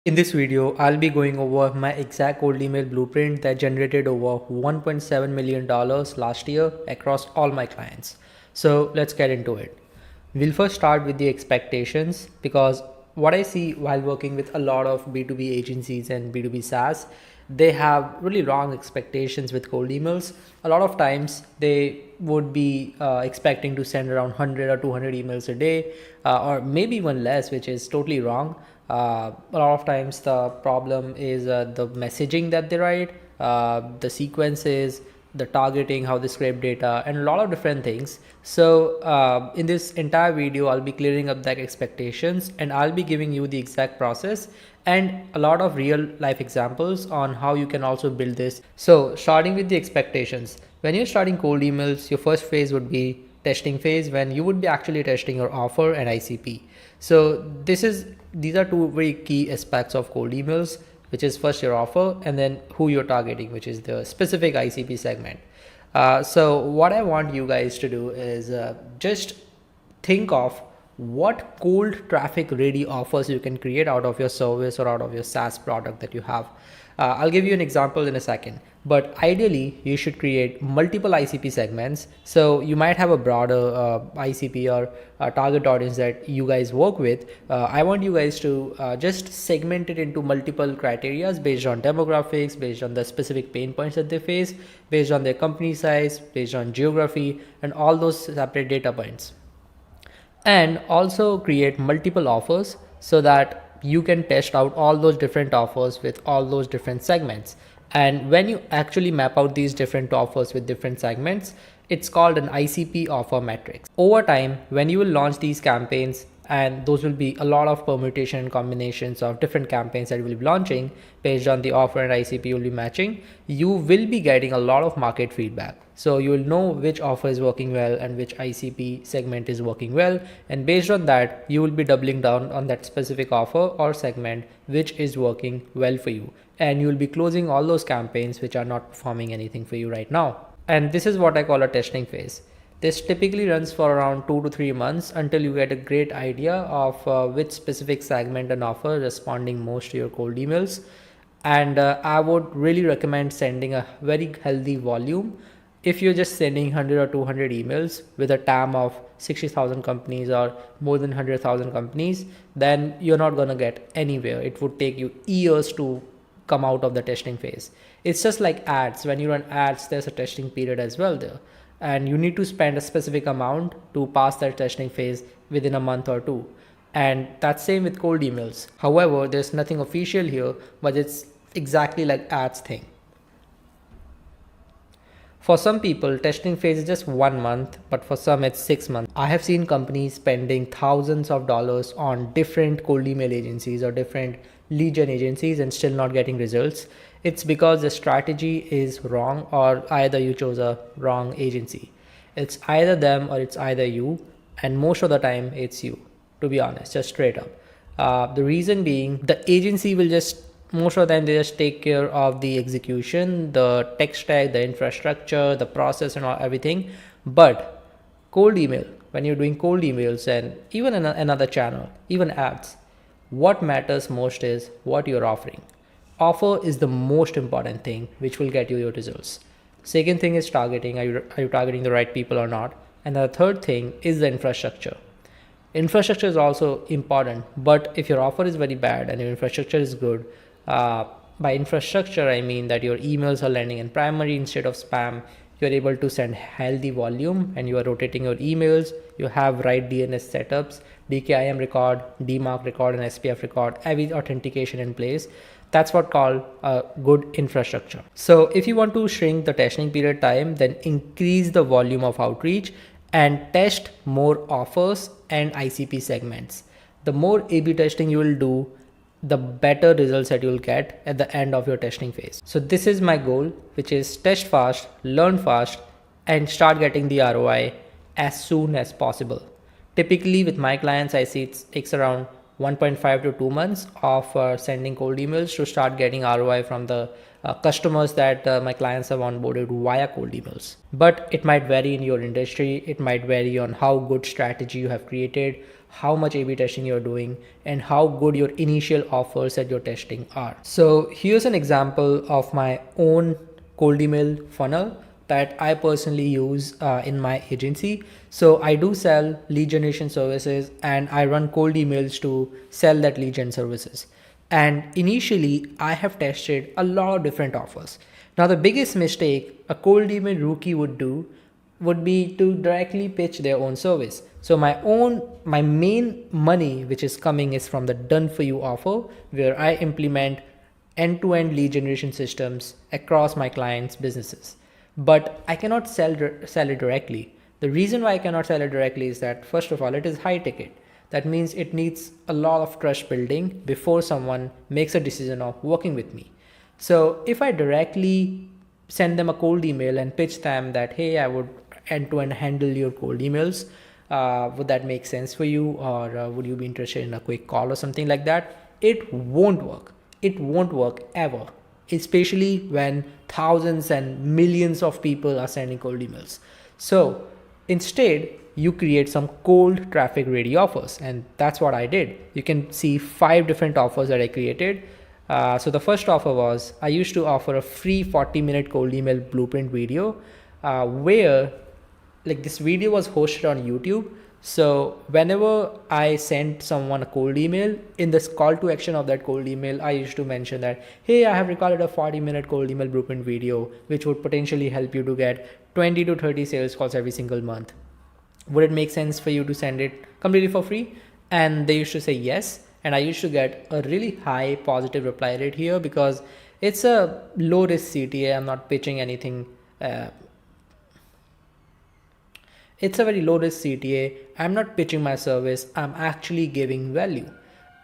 In this video, I'll be going over my exact cold email blueprint that generated over $1.7 million last year across all my clients. So let's get into it. We'll first start with the expectations because what I see while working with a lot of B2B agencies and B2B SaaS, they have really wrong expectations with cold emails. A lot of times they would be expecting to send around 100 or 200 emails a day, or maybe even less, which is totally wrong. A lot of times the problem is the messaging that they write, the sequences, the targeting, how they scrape data, and a lot of different things. So in this entire video, I'll be clearing up that expectations and I'll be giving you the exact process and a lot of real life examples on how you can also build this. So starting with the expectations, when you're starting cold emails, your first phase would be testing phase, when you would be actually testing your offer and ICP. So these are two very key aspects of cold emails, which is first your offer and then who you're targeting, which is the specific ICP segment. So what I want you guys to do is just think of what cold traffic ready offers you can create out of your service or out of your SaaS product that you have. I'll give you an example in a second, but ideally you should create multiple ICP segments. So you might have a broader ICP or target audience that you guys work with. I want you guys to just segment it into multiple criterias based on demographics, based on the specific pain points that they face, based on their company size, based on geography, and all those separate data points. And also create multiple offers so that you can test out all those different offers with all those different segments. And when you actually map out these different offers with different segments, it's called an ICP offer matrix. Over time, when you will launch these campaigns, and those will be a lot of permutation and combinations of different campaigns that you will be launching based on the offer and ICP you'll be matching, you will be getting a lot of market feedback. So you will know which offer is working well and which ICP segment is working well, and based on that you will be doubling down on that specific offer or segment which is working well for you, and you will be closing all those campaigns which are not performing anything for you right now. And this is what I call a testing phase. This typically runs for around 2 to 3 months until you get a great idea of which specific segment and offer responding most to your cold emails. And I would really recommend sending a very healthy volume. If you're just sending 100 or 200 emails with a TAM of 60,000 companies or more than 100,000 companies, then you're not going to get anywhere. It would take you years to come out of the testing phase. It's just like ads. When you run ads, there's a testing period as well there, and you need to spend a specific amount to pass that testing phase within a month or two. And that's same with cold emails. However, there's nothing official here, but it's exactly like ads thing. For some people, testing phase is just 1 month, but for some it's 6 months. I have seen companies spending thousands of dollars on different cold email agencies or different lead gen agencies and still not getting results. It's because the strategy is wrong, or either you chose a wrong agency. It's either them or it's either you, and most of the time it's you, to be honest, just straight up. The reason being, the agency will just, most of the time they just take care of the execution, the tech stack, the infrastructure, the process and all, everything. But cold email, when you're doing cold emails and even in another channel, even ads, what matters most is what you're offering. Offer is the most important thing which will get you your results. Second thing is targeting. Are you targeting the right people or not? And the third thing is the infrastructure. Infrastructure is also important, but if your offer is very bad and your infrastructure is good, by infrastructure I mean that your emails are landing in primary instead of spam, you're able to send healthy volume and you are rotating your emails, you have right DNS setups, DKIM record, DMARC record and SPF record, every authentication in place. That's what called a good infrastructure. So if you want to shrink the testing period time, then increase the volume of outreach and test more offers and ICP segments. The more A/B testing you will do, the better results that you'll get at the end of your testing phase. So this is my goal, which is test fast, learn fast, and start getting the ROI as soon as possible. Typically with my clients, I see it takes around 1.5 to 2 months of sending cold emails to start getting ROI from the customers that my clients have onboarded via cold emails. But it might vary in your industry. It might vary on how good strategy you have created, how much A/B testing you're doing, and how good your initial offers that you're testing are. So here's an example of my own cold email funnel that I personally use in my agency. So I do sell lead generation services and I run cold emails to sell that lead gen services. And initially I have tested a lot of different offers. Now the biggest mistake a cold email rookie would do would be to directly pitch their own service. So my main money which is coming is from the done for you offer, where I implement end-to-end lead generation systems across my clients' businesses. But I cannot sell it directly. The reason why I cannot sell it directly is that, first of all, it is high ticket. That means it needs a lot of trust building before someone makes a decision of working with me. So if I directly send them a cold email and pitch them that, hey, I would end-to-end handle your cold emails, would that make sense for you, or would you be interested in a quick call or something like that? It won't work. It won't work ever, especially when thousands and millions of people are sending cold emails. So instead, you create some cold traffic ready offers, and that's what I did. You can see 5 different offers that I created. So the first offer was, I used to offer a free 40-minute cold email blueprint video, where like this video was hosted on YouTube. So whenever I sent someone a cold email, in this call to action of that cold email, I used to mention that, hey, I have recorded a 40-minute cold email blueprint video, which would potentially help you to get 20 to 30 sales calls every single month. Would it make sense for you to send it completely for free? And they used to say yes. And I used to get a really high positive reply rate here because it's a low risk CTA. I'm not pitching anything. It's a very low risk CTA. I'm not pitching my service. I'm actually giving value.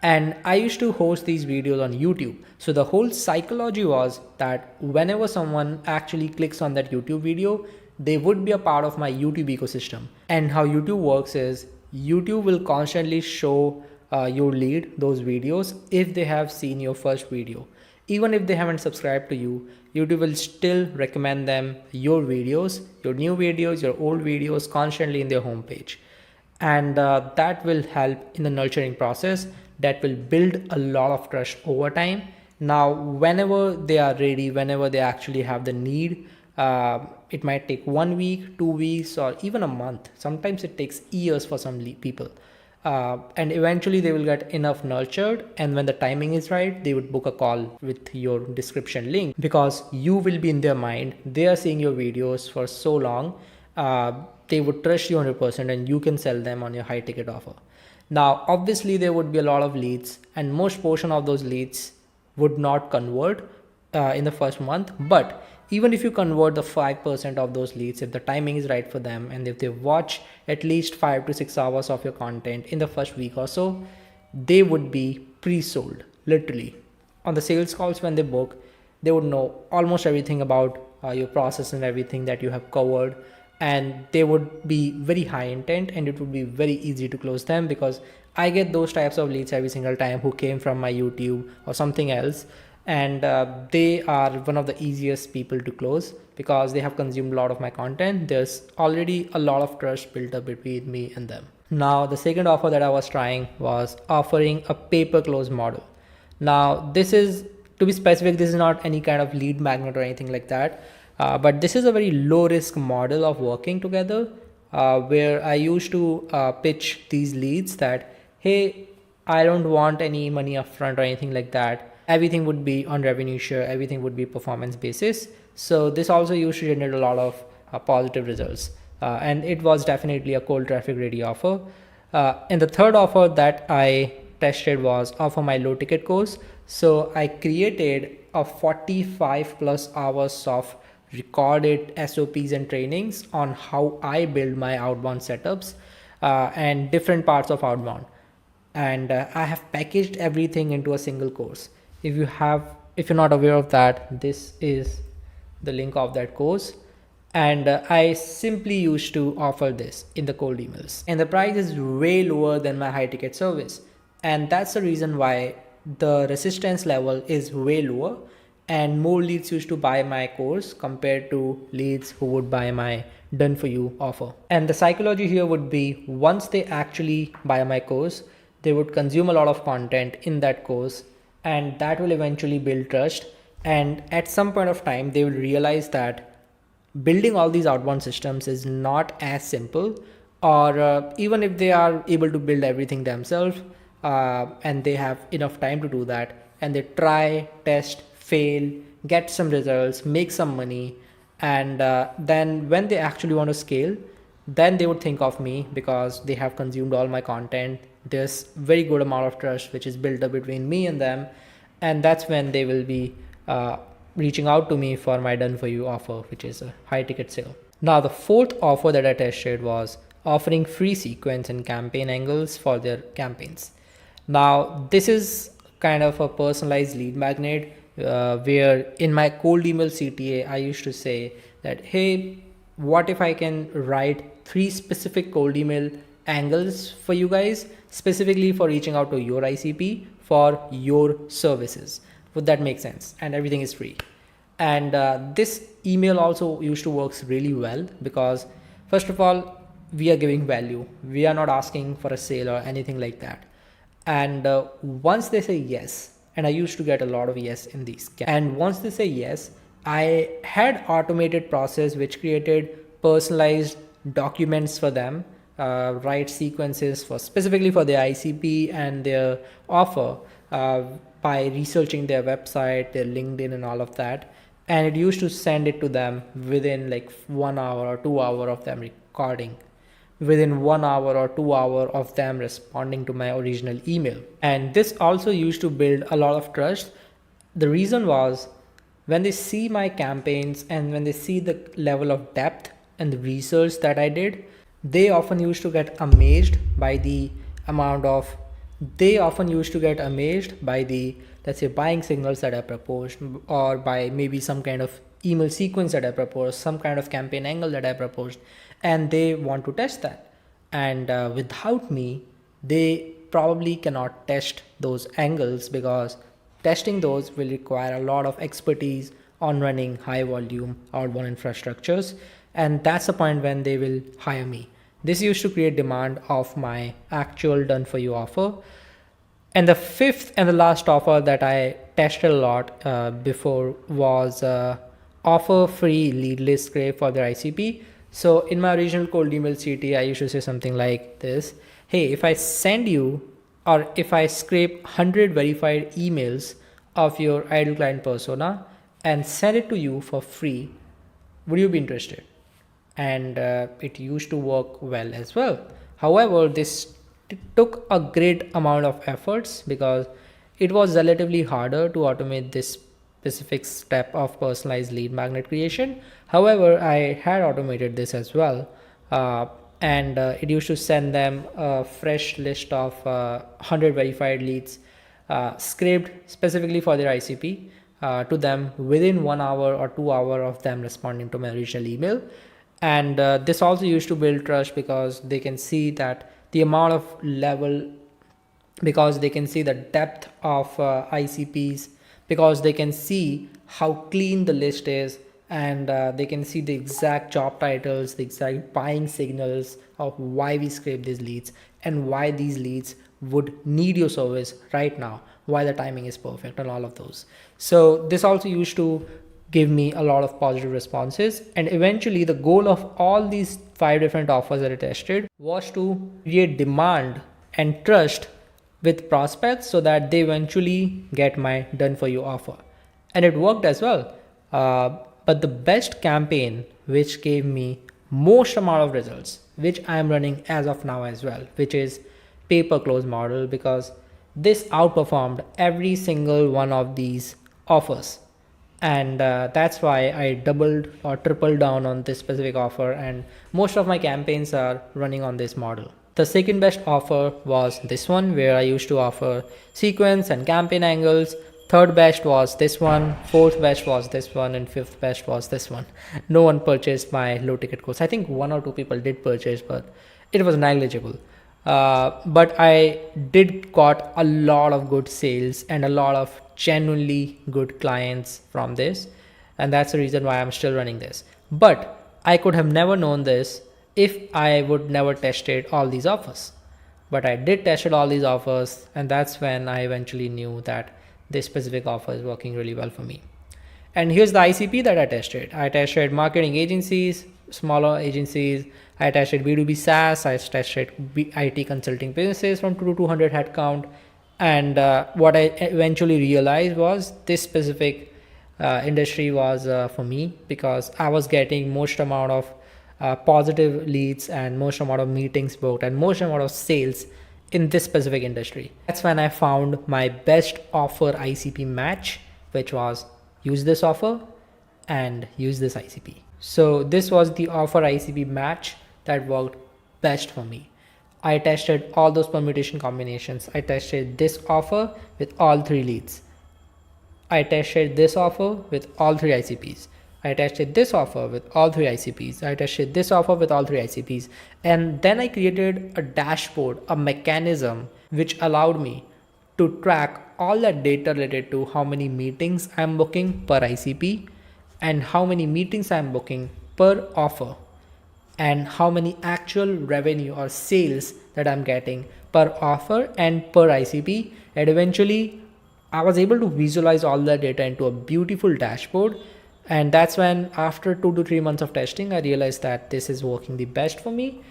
And I used to host these videos on YouTube. So the whole psychology was that whenever someone actually clicks on that YouTube video, they would be a part of my YouTube ecosystem. And how YouTube works is YouTube will constantly show your lead those videos if they have seen your first video. Even if they haven't subscribed to you, YouTube will still recommend them your videos, your new videos, your old videos constantly in their homepage. And that will help in the nurturing process. That will build a lot of trust over time. Now, whenever they are ready, whenever they actually have the need, it might take 1 week, 2 weeks, or even a month. Sometimes it takes years for some people. And eventually they will get enough nurtured, and when the timing is right, they would book a call with your description link, because you will be in their mind. They are seeing your videos for so long, they would trust you 100%, and you can sell them on your high ticket offer. Now obviously there would be a lot of leads, and most portion of those leads would not convert in the first month. But even if you convert the 5% of those leads, if the timing is right for them, and if they watch at least 5 to 6 hours of your content in the first week or so, they would be pre-sold. Literally on the sales calls, when they book, they would know almost everything about your process and everything that you have covered, and they would be very high intent, and it would be very easy to close them, because I get those types of leads every single time who came from my YouTube or something else. And they are one of the easiest people to close because they have consumed a lot of my content. There's already a lot of trust built up between me and them. Now, the second offer that I was trying was offering a pay-per-close model. Now, this is, to be specific, this is not any kind of lead magnet or anything like that. But this is a very low risk model of working together, where I used to pitch these leads that, hey, I don't want any money upfront or anything like that. Everything would be on revenue share, everything would be performance basis. So this also used to generate a lot of positive results. And it was definitely a cold traffic ready offer. And the third offer that I tested was offer my low ticket course. So I created a 45 plus hours of recorded SOPs and trainings on how I build my outbound setups and different parts of outbound. And I have packaged everything into a single course. If you're not aware of that, this is the link of that course. And I simply used to offer this in the cold emails, and the price is way lower than my high ticket service. And that's the reason why the resistance level is way lower, and more leads used to buy my course compared to leads who would buy my done for you offer. And the psychology here would be, once they actually buy my course, they would consume a lot of content in that course, and that will eventually build trust. And at some point of time, they will realize that building all these outbound systems is not as simple, or even if they are able to build everything themselves, and they have enough time to do that, and they try, test, fail, get some results, make some money, and then when they actually want to scale, then they would think of me because they have consumed all my content. There's very good amount of trust which is built up between me and them, and that's when they will be reaching out to me for my done for you offer, which is a high ticket sale. Now the fourth offer that I tested was offering free sequence and campaign angles for their campaigns. Now this is kind of a personalized lead magnet, where in my cold email CTA I used to say that, hey, what if I can write 3 specific cold email angles for you guys, specifically for reaching out to your ICP for your services? Would that make sense? And everything is free. And this email also used to works really well because, first of all, we are giving value. We are not asking for a sale or anything like that. And once they say yes, and I used to get a lot of yes in these, and once they say yes, I had automated process which created personalized documents for them, write sequences for specifically for their ICP and their offer, by researching their website, their LinkedIn and all of that. And it used to send it to them within like 1 hour or 2 hour of them recording, within 1 hour or 2 hour of them responding to my original email. And this also used to build a lot of trust. The reason was, when they see my campaigns and when they see the level of depth and the research that I did, they often used to get amazed by the amount of, let's say, buying signals that I proposed, or by maybe some kind of email sequence that I proposed, some kind of campaign angle that I proposed, and they want to test that. And without me, they probably cannot test those angles, because testing those will require a lot of expertise on running high volume outbound infrastructures. And that's the point when they will hire me. This used to create demand of my actual done for you offer. And the fifth and the last offer that I tested a lot before was offer free lead list scrape for their ICP. So in my original cold email CT, I used to say something like this: hey, if I send you, or if I scrape 100 verified emails of your ideal client persona and send it to you for free, would you be interested? And it used to work well as well. However, this took a great amount of efforts because it was relatively harder to automate this specific step of personalized lead magnet creation. However, I had automated this as well. And it used to send them a fresh list of 100 verified leads scraped specifically for their ICP to them within 1 hour or 2 hours of them responding to my original email. And this also used to build trust because they can see that the amount of level, because they can see the depth of ICPs, because they can see how clean the list is, and they can see the exact job titles, the exact buying signals of why we scrape these leads and why these leads would need your service right now, why the timing is perfect and all of those. So this also used to give me a lot of positive responses. And eventually the goal of all these 5 different offers that I tested was to create demand and trust with prospects so that they eventually get my done for you offer. And it worked as well. But the best campaign which gave me most amount of results, which I am running as of now as well, which is pay per close model, because this outperformed every single one of these offers. And that's why I doubled or tripled down on this specific offer, and most of my campaigns are running on this model. The second best offer was this one, where I used to offer sequence and campaign angles. Third best was this one, fourth best was this one, and fifth best was this one. No one purchased my low ticket course. I think 1 or 2 people did purchase, but it was negligible. But I did got a lot of good sales and a lot of genuinely good clients from this, and that's the reason why I'm still running this. But I could have never known this if I would never tested all these offers. But I did tested all these offers, and that's when I eventually knew that this specific offer is working really well for me. And here's the ICP that I tested. I tested marketing agencies, smaller agencies. I tested B2B SaaS. I tested IT consulting businesses from 2 to 200 headcount. And what I eventually realized was this specific industry was for me, because I was getting most amount of positive leads and most amount of meetings booked and most amount of sales in this specific industry. That's when I found my best offer ICP match, which was use this offer and use this ICP. So this was the offer ICP match that worked best for me. I tested all those permutation combinations. I tested this offer with all 3 leads. I tested this offer with all 3 ICPs. I tested this offer with all 3 ICPs. I tested this offer with all 3 ICPs. And then I created a dashboard, a mechanism which allowed me to track all that data related to how many meetings I'm booking per ICP and how many meetings I'm booking per offer and how many actual revenue or sales that I'm getting per offer and per ICP. And eventually I was able to visualize all that data into a beautiful dashboard. And that's when, after 2 to 3 months of testing, I realized that this is working the best for me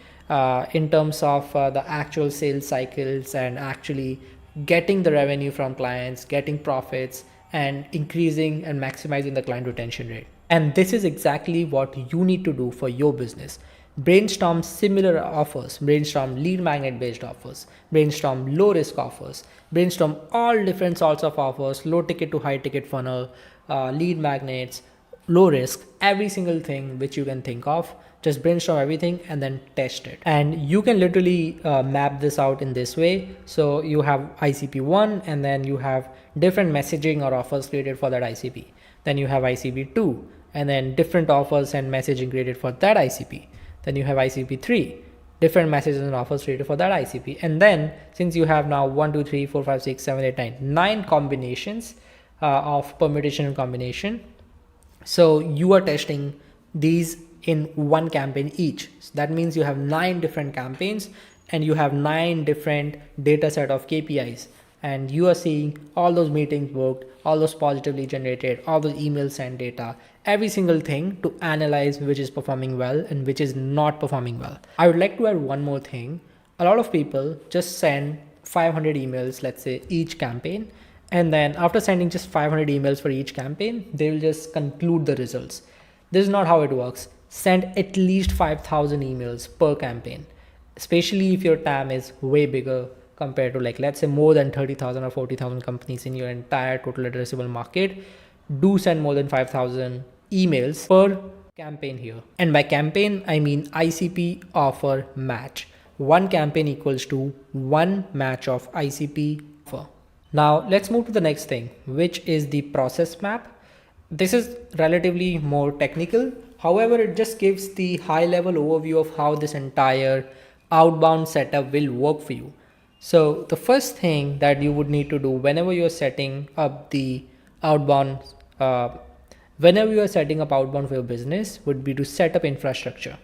in terms of the actual sales cycles and actually getting the revenue from clients, getting profits, and increasing and maximizing the client retention rate. And this is exactly what you need to do for your business. Brainstorm similar offers, brainstorm lead magnet based offers, brainstorm low risk offers, brainstorm all different sorts of offers, low ticket to high ticket funnel, lead magnets, low risk, every single thing which you can think of. Just brainstorm everything and then test it. And you can literally map this out in this way. So you have ICP1 and then you have different messaging or offers created for that ICP. Then you have ICP2 and then different offers and messaging created for that ICP. Then you have ICP3, different messages and offers created for that ICP. And then since you have now 1, 2, 3, 4, 5, 6, 7, 8, 9, 9 combinations of permutation and combination. So you are testing these in one campaign each. So that means you have 9 different campaigns and you have 9 different data set of KPIs. And you are seeing all those meetings booked, all those positively generated, all those emails sent data, every single thing to analyze which is performing well and which is not performing well. I would like to add one more thing. A lot of people just send 500 emails, let's say each campaign. And then after sending just 500 emails for each campaign, they will just conclude the results. This is not how it works. Send at least 5,000 emails per campaign, especially if your TAM is way bigger compared to, like, let's say more than 30,000 or 40,000 companies in your entire total addressable market. Do send more than 5,000 emails per campaign here. And by campaign, I mean ICP offer match. One campaign equals to one match of ICP offer. Now let's move to the next thing, which is the process map. This is relatively more technical. However, it just gives the high level overview of how this entire outbound setup will work for you. So the first thing that you would need to do whenever you're setting up the outbound, outbound for your business would be to set up infrastructure.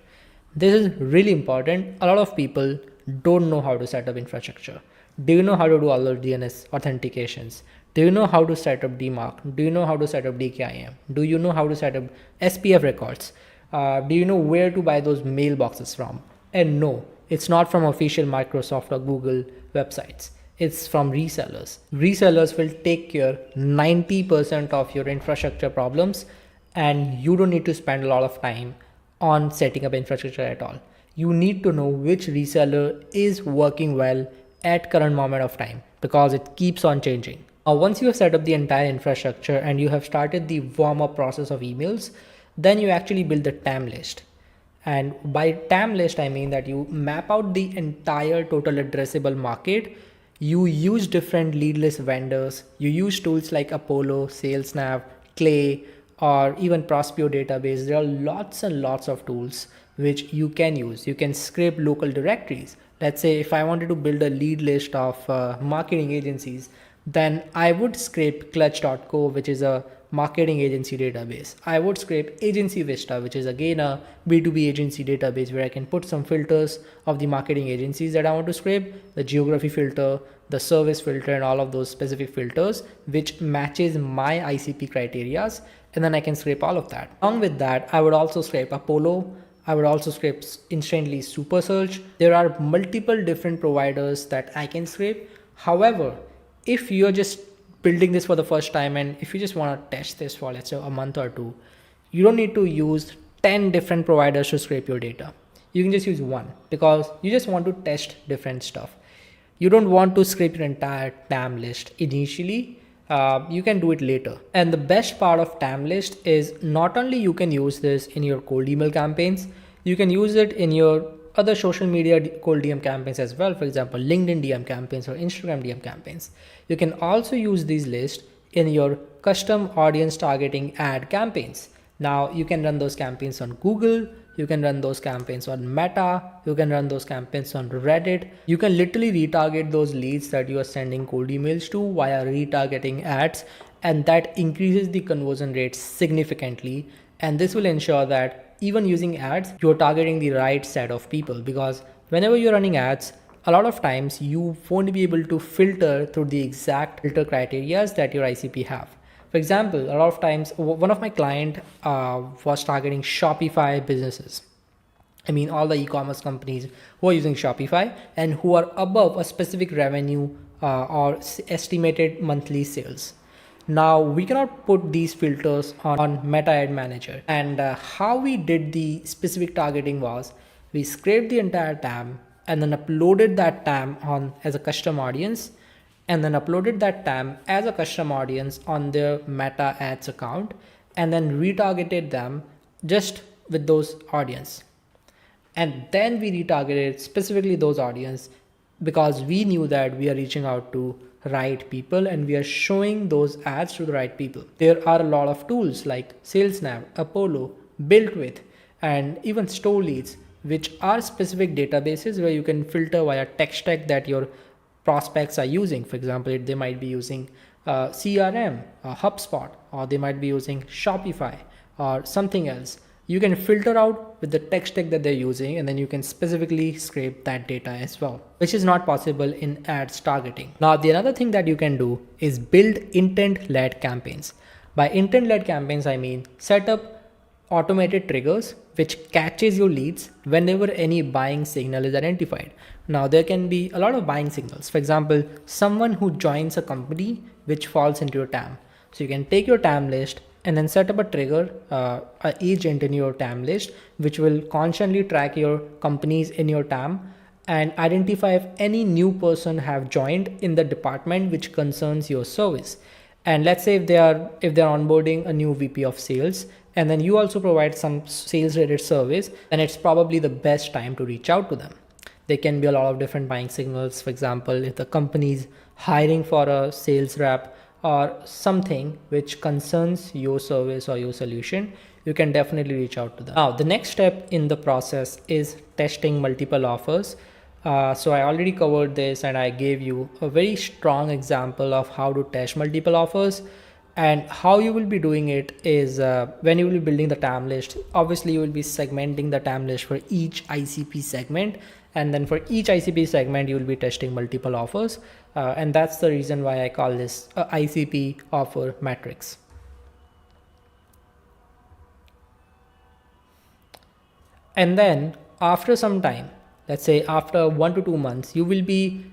This is really important. A lot of people don't know how to set up infrastructure. Do you know how to do all those DNS authentications? Do you know how to set up DMARC? Do you know how to set up DKIM? Do you know how to set up SPF records? Do you know where to buy those mailboxes from? And no, it's not from official Microsoft or Google websites. It's from resellers. Resellers will take care 90% of your infrastructure problems, and you don't need to spend a lot of time on setting up infrastructure at all. You need to know which reseller is working well at current moment of time, because it keeps on changing. Once you have set up the entire infrastructure and you have started the warm-up process of emails, then you actually build the TAM list. And by TAM list, I mean that you map out the entire total addressable market. You use different lead list vendors. You use tools like Apollo, SalesNav, Clay, or even Prospeo database. There are lots and lots of tools which you can use. You can scrape local directories. Let's say if I wanted to build a lead list of marketing agencies, then I would scrape clutch.co, which is a marketing agency database. I would scrape Agency Vista, which is again a B2B agency database where I can put some filters of the marketing agencies that I want to scrape, the geography filter, the service filter, and all of those specific filters, which matches my ICP criterias. And then I can scrape all of that. Along with that, I would also scrape Apollo. I would also scrape Instantly Super Search. There are multiple different providers that I can scrape. However, if you're just building this for the first time and if you just want to test this for, let's say, a month or two, you don't need to use 10 different providers to scrape your data. You can just use one because you just want to test different stuff. You don't want to scrape your entire TAM list initially. You can do it later. And the best part of TAM list is not only you can use this in your cold email campaigns, you can use it in your other social media cold DM campaigns as well. For example, LinkedIn DM campaigns or Instagram DM campaigns. You can also use these lists in your custom audience targeting ad campaigns. Now you can run those campaigns on Google, you can run those campaigns on Meta, you can run those campaigns on Reddit. You can literally retarget those leads that you are sending cold emails to via retargeting ads, and that increases the conversion rate significantly. And this will ensure that even using ads, you're targeting the right set of people, because whenever you're running ads, a lot of times you won't be able to filter through the exact filter criteria that your ICP have. For example, a lot of times, one of my client was targeting Shopify businesses. I mean, all the e-commerce companies who are using Shopify and who are above a specific revenue or estimated monthly sales. Now we cannot put these filters on Meta Ad Manager. And how we did the specific targeting was we scraped the entire TAM and then uploaded that TAM on as a custom audience, and then uploaded that TAM as a custom audience on their Meta Ads account, and then retargeted them just with those audience. And then we retargeted specifically those audience because we knew that we are reaching out to right people and we are showing those ads to the right people. There are a lot of tools like SalesNav, Apollo, BuiltWith, and even StoreLeads, which are specific databases where you can filter via tech stack that your prospects are using. For example, they might be using CRM, HubSpot, or they might be using Shopify or something else. You can filter out with the tech stack that they're using, and then you can specifically scrape that data as well, which is not possible in ads targeting. Now, the another thing that you can do is build intent-led campaigns. By intent-led campaigns, I mean set up automated triggers which catches your leads whenever any buying signal is identified. Now there can be a lot of buying signals. For example, someone who joins a company which falls into your TAM. So you can take your TAM list and then set up a trigger, an agent in your TAM list, which will constantly track your companies in your TAM and identify if any new person have joined in the department which concerns your service. And let's say if they're onboarding a new VP of sales, and then you also provide some sales related service, then it's probably the best time to reach out to them. There can be a lot of different buying signals. For example, if the company is hiring for a sales rep or something which concerns your service or your solution, you can definitely reach out to them. Now, the next step in the process is testing multiple offers. So I already covered this and I gave you a very strong example of how to test multiple offers. And how you will be doing it is when you will be building the TAM list, obviously you will be segmenting the TAM list for each ICP segment. And then for each ICP segment, you will be testing multiple offers. And that's the reason why I call this ICP offer matrix. And then after some time, let's say after 1 to 2 months, you will be,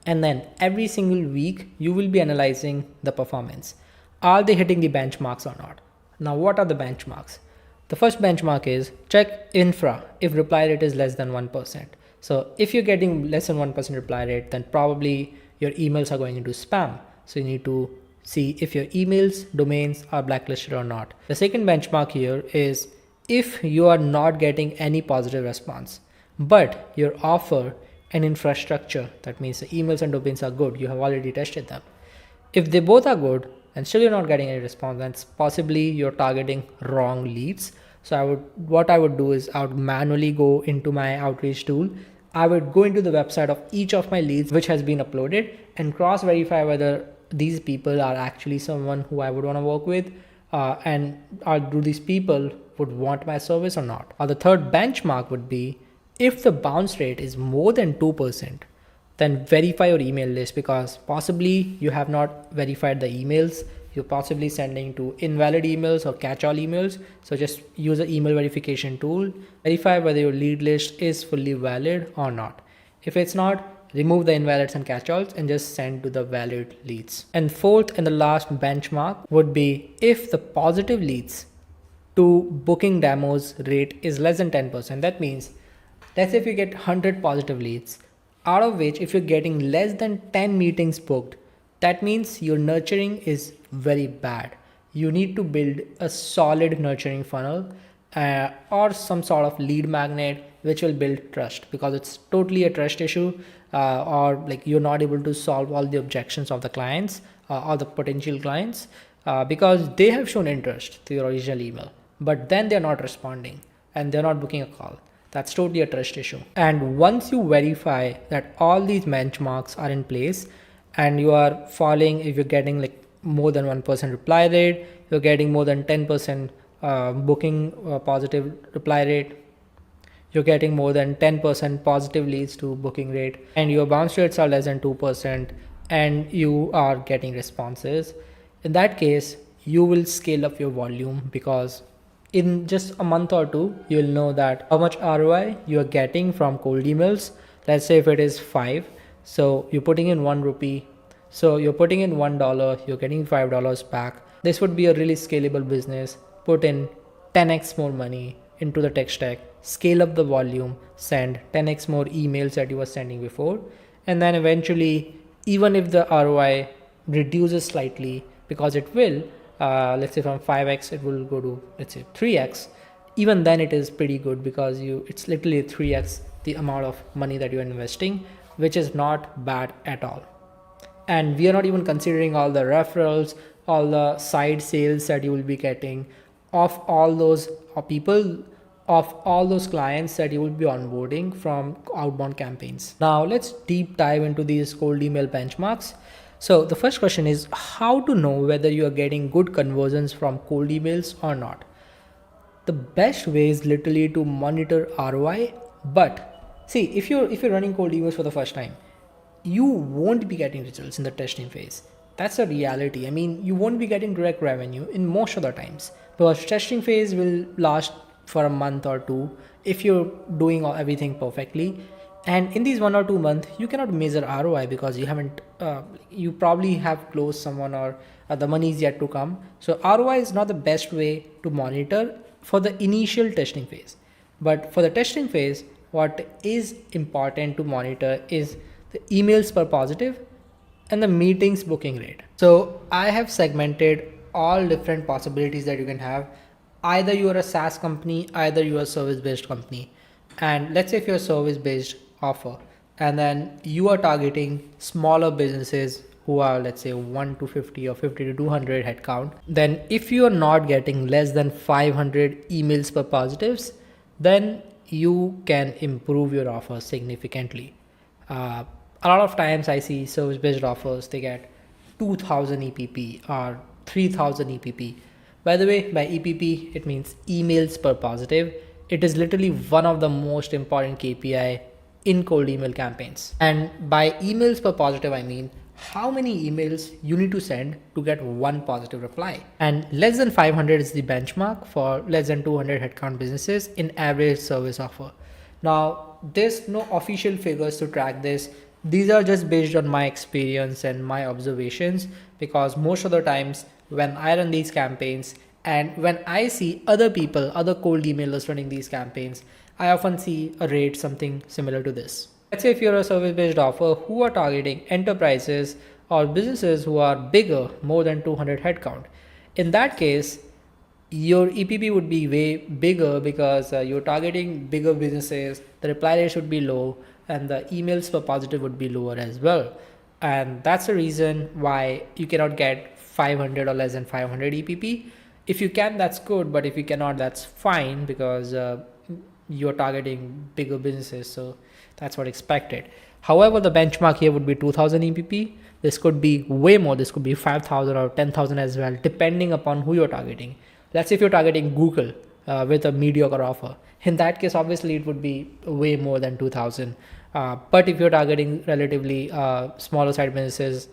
and then every single week, you will be analyzing the performance. Are they hitting the benchmarks or not? Now, what are the benchmarks? The first benchmark is check infra if reply rate is less than 1%. So if you're getting less than 1% reply rate, then probably your emails are going into spam. So you need to see if your emails, domains are blacklisted or not. The second benchmark here is if you are not getting any positive response, but your offer and infrastructure, that means the emails and domains are good, you have already tested them. If they both are good and still you're not getting any response, then possibly you're targeting wrong leads. So what I would do is I would manually go into my outreach tool. I would go into the website of each of my leads which has been uploaded and cross verify whether these people are actually someone who I would want to work with, and do these people would want my service or not. Or the third benchmark would be, if the bounce rate is more than 2%, then verify your email list, because possibly you have not verified the emails. You're possibly sending to invalid emails or catch-all emails. So just use the email verification tool, verify whether your lead list is fully valid or not. If it's not, remove the invalids and catch-alls and just send to the valid leads. And fourth and the last benchmark would be, if the positive leads to booking demos rate is less than 10%. That means, let's say if you get 100 positive leads, out of which if you're getting less than 10 meetings booked, that means your nurturing is very bad. You need to build a solid nurturing funnel, or some sort of lead magnet which will build trust, because it's totally a trust issue, or like you're not able to solve all the objections of the clients, or the potential clients, because they have shown interest to your original email, but then they're not responding and they're not booking a call. That's totally a trust issue. And once you verify that all these benchmarks are in place and you are falling, if you're getting like more than 1% reply rate, you're getting more than 10% booking positive reply rate, you're getting more than 10% positive leads to booking rate, and your bounce rates are less than 2%, and you are getting responses, in that case, you will scale up your volume, because in just a month or two, you'll know that how much ROI you are getting from cold emails. Let's say if it is 5, so you're putting in 1 rupee. So you're putting in $1, you're getting $5 back. This would be a really scalable business. Put in 10x more money into the tech stack, scale up the volume, send 10x more emails that you were sending before. And then eventually, even if the ROI reduces slightly, because it will, let's say from 5x it will go to, let's say, 3x, even then it is pretty good, because it's literally 3x the amount of money that you're investing, which is not bad at all. And we are not even considering all the referrals, all the side sales that you will be getting of all those people, of all those clients that you will be onboarding from outbound campaigns. Now let's deep dive into these cold email benchmarks. So the first question is how to know whether you are getting good conversions from cold emails or not. The best way is literally to monitor ROI. But see, if you're running cold emails for the first time, you won't be getting results in the testing phase. That's a reality. I mean, you won't be getting direct revenue in most of the times, because testing phase will last for a month or two if you're doing everything perfectly. And in these 1 or 2 months, you cannot measure ROI, because you haven't, you probably have closed someone, or the money is yet to come. So ROI is not the best way to monitor for the initial testing phase. But for the testing phase, what is important to monitor is the emails per positive and the meetings booking rate. So I have segmented all different possibilities that you can have. Either you are a SaaS company, either you are a service-based company. And let's say if you're a service-based offer, and then you are targeting smaller businesses who are, let's say, 1 to 50 or 50 to 200 headcount, then if you are not getting less than 500 emails per positives, then you can improve your offer significantly. A lot of times I see service-based offers, they get 2000 EPP or 3000 EPP. By the way, by EPP, it means emails per positive. It is literally one of the most important KPI in cold email campaigns. And by emails per positive, I mean how many emails you need to send to get one positive reply. And less than 500 is the benchmark for less than 200 headcount businesses in average service offer. Now, there's no official figures to track this. These are just based on my experience and my observations, because most of the times when I run these campaigns and when I see other people, other cold emailers running these campaigns, I often see a rate something similar to this. Let's say if you're a service-based offer who are targeting enterprises or businesses who are bigger, more than 200 headcount. In that case, your EPP would be way bigger, because you're targeting bigger businesses, the reply rate should be low, and the emails per positive would be lower as well. And that's the reason why you cannot get 500 or less than 500 EPP. If you can, that's good, but if you cannot, that's fine, because you're targeting bigger businesses, so that's what expected. However, the benchmark here would be 2000 EPP. This could be way more. This could be 5000 or 10,000 as well, depending upon who you're targeting. Let's say if you're targeting Google with a mediocre offer, in that case obviously it would be way more than 2000. But if you're targeting relatively smaller side businesses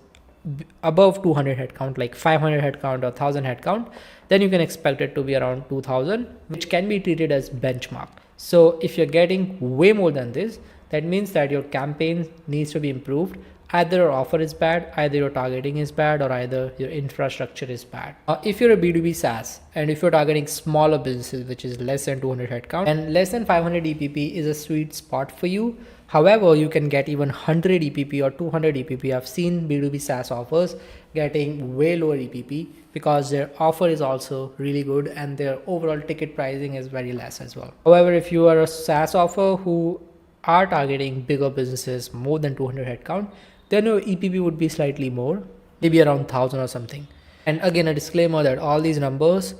above 200 headcount, like 500 headcount or 1000 headcount, then you can expect it to be around 2000, which can be treated as benchmark. So if you're getting way more than this, that means that your campaign needs to be improved. Either your offer is bad, either your targeting is bad, or either your infrastructure is bad. If you're a B2B SaaS and if you're targeting smaller businesses, which is less than 200 headcount and less than 500 EPP is a sweet spot for you. However, you can get even 100 EPP or 200 EPP. I've seen B2B SaaS offers getting way lower EPP because their offer is also really good and their overall ticket pricing is very less as well. However, if you are a SaaS offer who are targeting bigger businesses more than 200 headcount, then your EPP would be slightly more, maybe around 1000 or something. And again, a disclaimer that all these numbers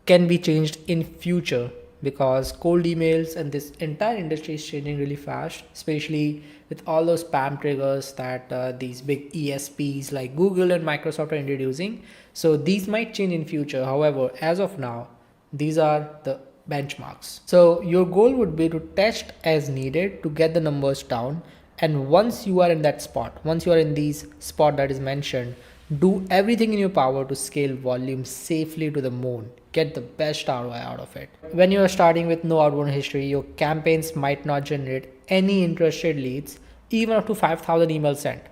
can be changed in future, because cold emails and this entire industry is changing really fast, especially with all those spam triggers that these big ESPs like Google and Microsoft are introducing. So these might change in future. However, as of now, these are the benchmarks. So your goal would be to test as needed to get the numbers down. And once you are in that spot, once you are in these spot that is mentioned, do everything in your power to scale volume safely to the moon. Get the best ROI out of it. When you are starting with no outbound history, your campaigns might not generate any interested leads, even up to 5,000 emails sent,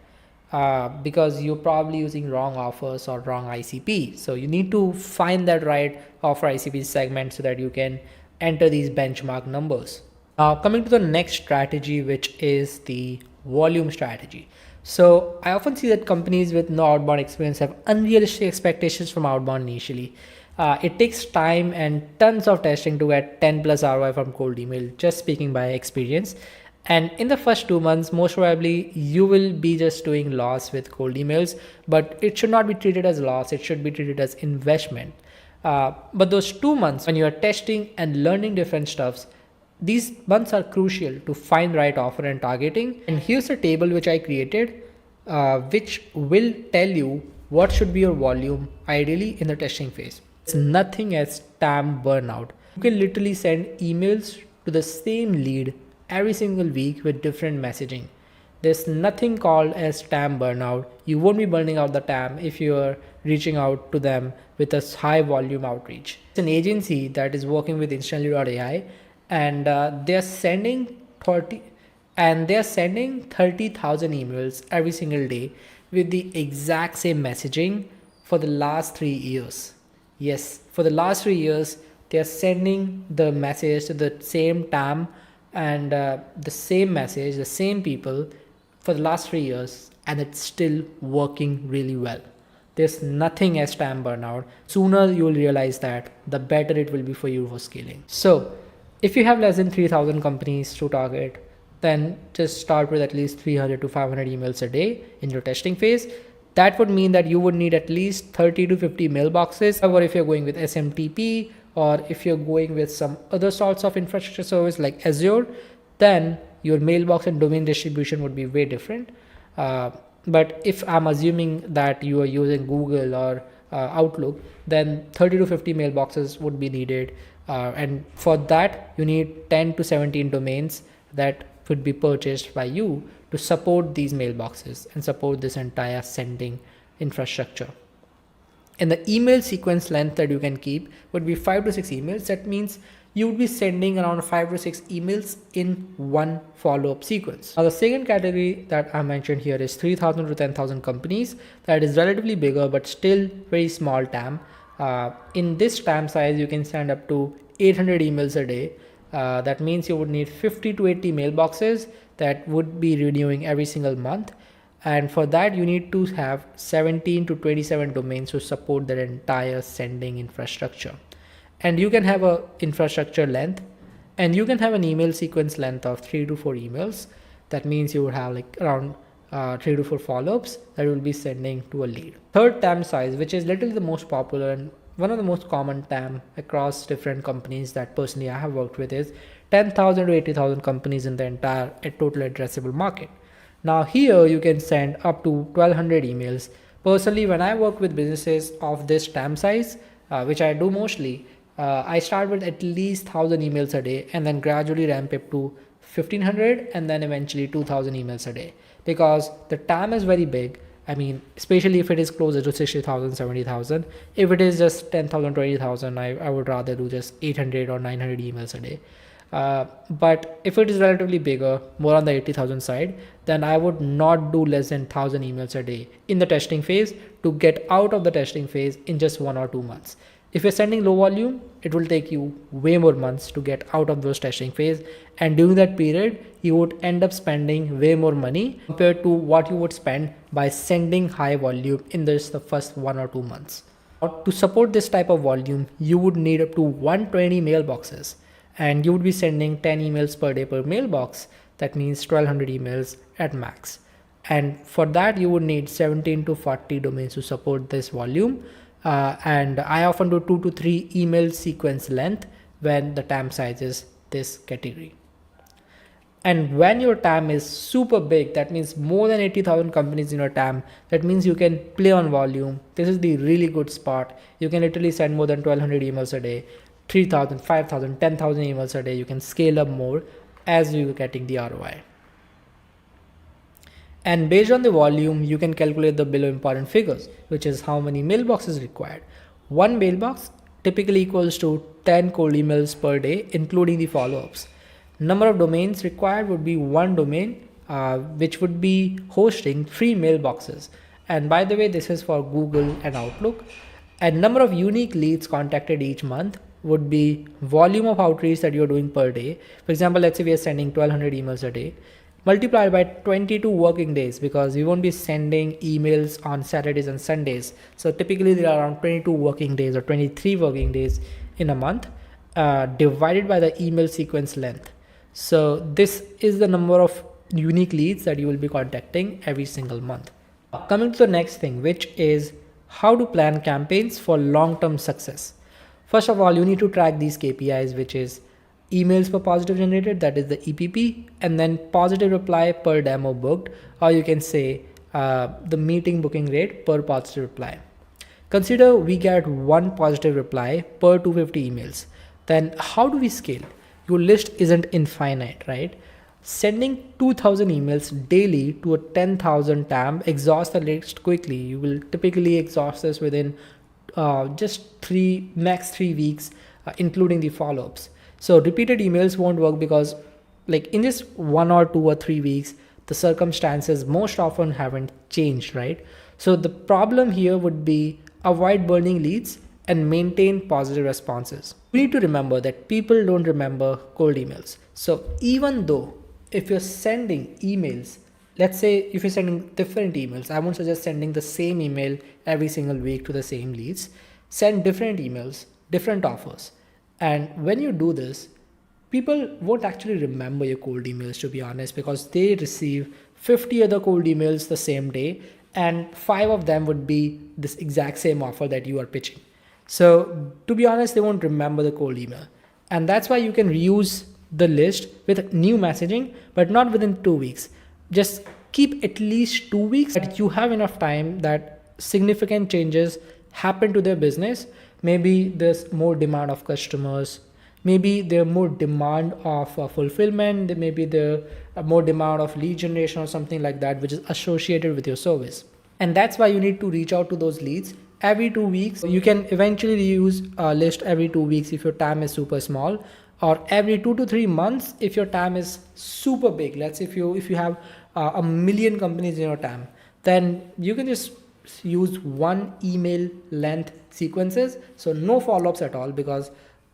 because you're probably using wrong offers or wrong ICP. So you need to find that right offer ICP segment so that you can enter these benchmark numbers. Now, coming to the next strategy, which is the volume strategy. So I often see that companies with no outbound experience have unrealistic expectations from outbound initially. It takes time and tons of testing to get 10 plus ROI from cold email, just speaking by experience. And in the first 2 months, most probably you will be just doing loss with cold emails, but it should not be treated as loss. It should be treated as investment. But those 2 months when you are testing and learning different stuffs, these months are crucial to find right offer and targeting. And here's a table which I created, which will tell you what should be your volume ideally in the testing phase. It's nothing as spam burnout. You can literally send emails to the same lead every single week with different messaging. There's nothing called as spam burnout. You won't be burning out the TAM if you're reaching out to them with a high volume outreach. It's an agency that is working with Instantly.ai, and they're sending 30,000 emails every single day with the exact same messaging for the last 3 years. Yes, for the last 3 years, they're sending the message to the same TAM and the same message, the same people for the last 3 years, and it's still working really well. There's nothing as spam burnout. Sooner you will realize that, the better it will be for you for scaling. So if you have less than 3000 companies to target, then just start with at least 300 to 500 emails a day in your testing phase. That would mean that you would need at least 30 to 50 mailboxes. However, if you're going with SMTP or if you're going with some other sorts of infrastructure service like Azure, then your mailbox and domain distribution would be way different. But if I'm assuming that you are using Google or Outlook, then 30 to 50 mailboxes would be needed. And for that, you need 10 to 17 domains that would be purchased by you to support these mailboxes and support this entire sending infrastructure. And the email sequence length that you can keep would be 5 to 6 emails. That means you would be sending around 5 to 6 emails in one follow-up sequence. Now, the second category that I mentioned here is 3000 to 10,000 companies. That is relatively bigger, but still very small TAM. In this TAM size, you can send up to 800 emails a day. That means you would need 50 to 80 mailboxes that would be renewing every single month. And for that, you need to have 17 to 27 domains to support their entire sending infrastructure. And you can have a infrastructure length, and you can have an email sequence length of 3 to 4 emails. That means you would have like around 3 to 4 follow-ups that will be sending to a lead. Third TAM size, which is literally the most popular and one of the most common TAM across different companies that personally I have worked with is 10,000 to 80,000 companies in the entire total addressable market. Now here you can send up to 1200 emails. Personally, when I work with businesses of this TAM size, which I do mostly, I start with at least 1000 emails a day and then gradually ramp up to 1500 and then eventually 2000 emails a day, because the TAM is very big. I mean, especially if it is closer to 60,000, 70,000. If it is just 10,000, 20,000, I would rather do just 800 or 900 emails a day. But if it is relatively bigger, more on the 80,000 side, then I would not do less than 1000 emails a day in the testing phase to get out of the testing phase in just 1 or 2 months. If you're sending low volume, it will take you way more months to get out of those testing phase. And during that period, you would end up spending way more money compared to what you would spend by sending high volume in just the first 1 or 2 months. To support this type of volume, you would need up to 120 mailboxes, and you would be sending 10 emails per day per mailbox. That means 1200 emails at max. And for that, you would need 17 to 40 domains to support this volume. And I often do 2 to 3 email sequence length when the TAM size is this category. And when your TAM is super big, that means more than 80,000 companies in your TAM, that means you can play on volume. This is the really good spot. You can literally send more than 1200 emails a day, 3,000, 5,000, 10,000 emails a day. You can scale up more as you're getting the ROI. And based on the volume, you can calculate the below important figures, which is how many mailboxes required. One mailbox typically equals to 10 cold emails per day, including the follow-ups. Number of domains required would be one domain, which would be hosting 3 mailboxes. And by the way, this is for Google and Outlook. And number of unique leads contacted each month would be volume of outreach that you're doing per day. For example, let's say we are sending 1200 emails a day, multiplied by 22 working days, because we won't be sending emails on Saturdays and Sundays. So typically there are around 22 working days or 23 working days in a month, divided by the email sequence length. So this is the number of unique leads that you will be contacting every single month. Coming to the next thing, which is how to plan campaigns for long-term success. First of all, you need to track these KPIs, which is emails per positive generated, that is the EPP, and then positive reply per demo booked, or you can say the meeting booking rate per positive reply. Consider we get one positive reply per 250 emails. Then how do we scale? Your list isn't infinite, right? Sending 2000 emails daily to a 10,000 TAM exhausts the list quickly. You will typically exhaust this within just max 3 weeks, including the follow-ups. So repeated emails won't work because like in just 1 or 2 or 3 weeks, the circumstances most often haven't changed, right? So the problem here would be avoid burning leads and maintain positive responses. We need to remember that people don't remember cold emails. So even though if you're sending emails, let's say if you're sending different emails, I won't suggest sending the same email every single week to the same leads. Send different emails, different offers. And when you do this, people won't actually remember your cold emails, to be honest, because they receive 50 other cold emails the same day, and 5 of them would be this exact same offer that you are pitching. So to be honest, they won't remember the cold email. And that's why you can reuse the list with new messaging, but not within 2 weeks. Just keep at least 2 weeks that you have enough time that significant changes happen to their business. Maybe there's more demand of customers. Maybe there's more demand of fulfillment. Maybe there's more demand of lead generation or something like that, which is associated with your service. And that's why you need to reach out to those leads every 2 weeks. You can eventually reuse a list every 2 weeks if your TAM is super small, or every 2 to 3 months if your TAM is super big. Let's say if you have a million companies in your TAM, then you can just use one email length sequences. So no follow-ups at all, because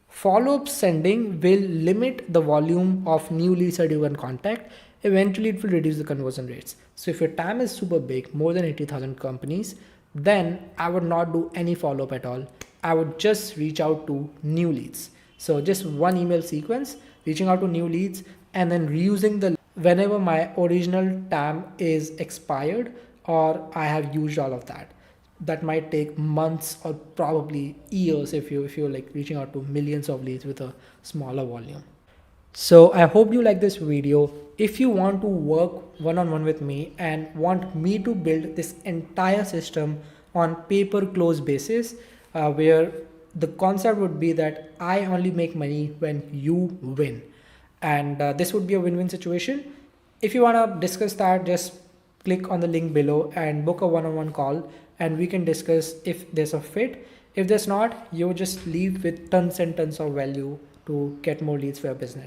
follow-up sending will limit the volume of new leads that you can contact. Eventually it will reduce the conversion rates. So if your TAM is super big, more than 80,000 companies, then I would not do any follow-up at all. I would just reach out to new leads. So just one email sequence, reaching out to new leads, and then reusing the whenever my original TAM is expired or I have used all of that. that might take months or probably years if you're like reaching out to millions of leads with a smaller volume. So I hope you like this video. If you want to work one-on-one with me and want me to build this entire system on pay-per-close basis, where the concept would be that I only make money when you win, and this would be a win-win situation. If you want to discuss that, just click on the link below and book a one-on-one call, and we can discuss if there's a fit. If there's not, you just leave with tons and tons of value to get more leads for your business.